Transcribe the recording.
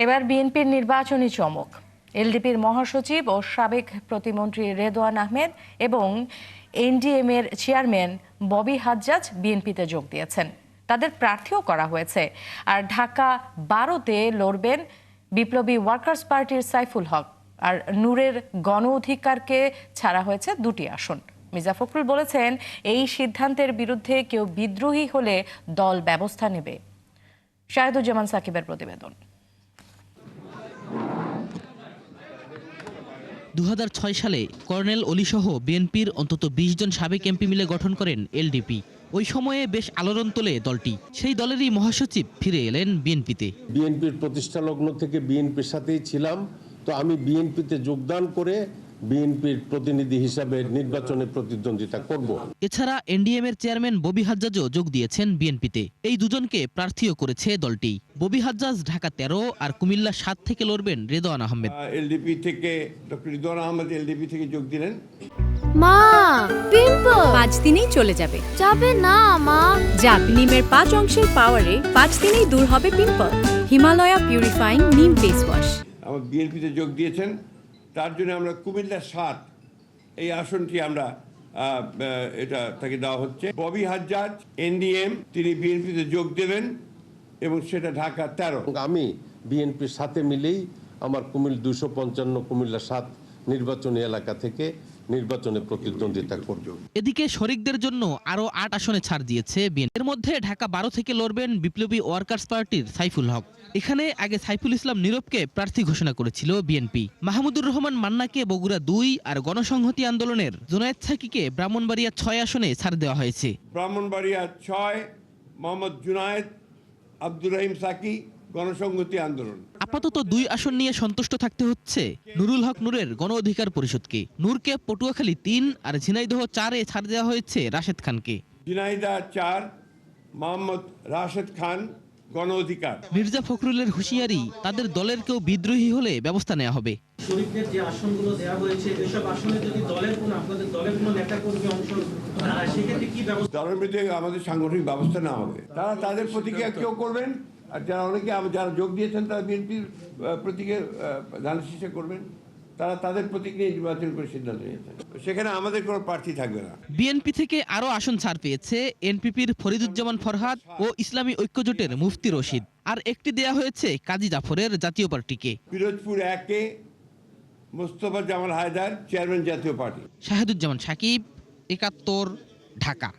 এবার বিএনপির নির্বাচনী চমক। এলডিপির মহাসচিব ও সাবেক প্রতিমন্ত্রী রেদওয়ান আহমেদ এবং এনডিএম-এর চেয়ারম্যান ববি হাজ্জাজ বিএনপিতে যোগ দিয়েছেন। তাদের প্রার্থীও করা হয়েছে। আর ঢাকা 12-তে লড়বেন বিপ্লবী ওয়ার্কার্স পার্টির সাইফুল হক, আর নূরের গণ অধিকারকে ছাড়া হয়েছে 2টি আসন। মির্জা ফখরুল বলেছেন, এই সিদ্ধান্তের বিরুদ্ধে কেউ বিদ্রোহী হলে দল ব্যবস্থা নেবে। শাহেদুজ্জামান সাকিবের প্রতিবেদন। 2006 সালে কর্নেল অলিসহ বিএনপির অন্তত 20 জন সাবেক এমপি মিলে গঠন করেন এলডিপি। ওই সময়ে বেশ আলোড়ন তোলে দলটি। সেই দলেরই মহাসচিব ফিরে এলেন বিএনপিতে। বিএনপির প্রতিষ্ঠা লগ্ন থেকে বিএনপির সাথেই ছিলাম, তো আমি বিএনপিতে যোগদান করে বিএনপির প্রতিনিধি হিসাবে নির্বাচনে প্রতিদ্বন্দ্বিতা করব। এছাড়া এনডিএম-এর চেয়ারম্যান ববি হাজ্জাজও যোগ দিয়েছেন বিএনপিতে। এই দুজনকে প্রার্থীও করেছে দলটি। ববি হাজ্জাজ ঢাকা 13 আর কুমিল্লা 7 থেকে লড়বেন রেদওয়ান আহমেদ। এলডিপি থেকে ডক্টর রেদওয়ান আহমেদ এলডিপি থেকে যোগ দিলেন। মা, পিম্পল 5 দিনেই চলে যাবে। যাবে না মা। যাক, নিমের 5 অংশের পাওয়ারে 5 দিনেই দূর হবে পিম্পল। হিমালয়া পিউরিফাইং নিম ফেস ওয়াশ। আমার বিএনপিতে যোগ দিয়েছেন, তার জন্য আমরা কুমিল্লা 7 এই আসনটি আমরা এটা তাকে দেওয়া হচ্ছে। ববি হাজ্জাজ এনডিএম তিনি বিএনপিতে যোগ দেবেন এবং সেটা ঢাকা 13। আমি বিএনপির সাথে মিলেই আমার 255 কুমিল্লা 7 নির্বাচনী এলাকা থেকে নির্বাচনে প্রতিদ্বন্দ্বিতা করব। এদিকে শরিকদের জন্য আরো 8 আসনে ছাড় দিয়েছে বিএনপি। এর মধ্যে ঢাকা 12 থেকে লড়বেন বিপ্লবী ওয়ার্কার্স পার্টির সাইফুল হক। এখানে আগে সাইফুল ইসলাম নীরবকে প্রার্থী ঘোষণা করেছিল বিএনপি। মাহমুদুর রহমান মান্নাকে বগুড়া 2 আর গণসংহতি আন্দোলনের জুনায়েদ সাকিকে ব্রাহ্মণবাড়িয়া 6 আসনে ছাড় দেওয়া হয়েছে। ব্রাহ্মণবাড়িয়া 6 মোহাম্মদ জুনায়েদ, আব্দুর রহিম সাকি, গণসংহতি আন্দোলন। আপাতত 2 আসন নিয়ে সন্তুষ্ট থাকতে হচ্ছে নুরুল হক নূরের গণ অধিকার পরিষদকে। নূরকে পটুয়াখালী 3 আর ঝিনাইদহ 4-এ ছাড় দেওয়া হয়েছে রাশেদ খানকে। ঝিনাইদহ 4 মোহাম্মদ রাশেদ খান, গণ অধিকার। মির্জা ফখরুলের হুঁশিয়ারি, তাদের দলের কেউ বিদ্রোহী হলে ব্যবস্থা নেওয়া হবে। শরীফদের যে আসনগুলো দেওয়া হয়েছে, এসব আসনে যদি আপনাদের দলের কোনো নেতাকর্মী অংশ সেক্ষেত্রে কি ব্যবস্থা? দলের মধ্যে আমাদের সাংগঠনিক ব্যবস্থা নেওয়া হবে। তারা তাদের প্রতিক্রিয়া কেউ করবেন, আর যারা অনেকে যারা যোগ দিয়েছেন তারা বিএনপির প্রতীকের ধান শীষে করবেন। তারা তাদের প্রতিক্রিয়া নির্বাচন করে সিদ্ধান্ত নিয়েছেন। সেখানে আমাদের কোনো প্রার্থী থাকবে না। বিএনপি থেকে আরো আসন ছাড় পেয়েছে এনপিপির ফরিদুজ্জামান ফরহাদ ও ইসলামী ঐক্যজোটের মুফতি রশিদ। আর একটি দেয়া হয়েছে কাজী জাফরের জাতীয় পার্টিকে। পিরোজপুর 1-এ মোস্তফা জামাল হায়দার, চেয়ারম্যান জাতীয় পার্টি। শাহেদুজ্জামান সাকিব, 71, ঢাকা।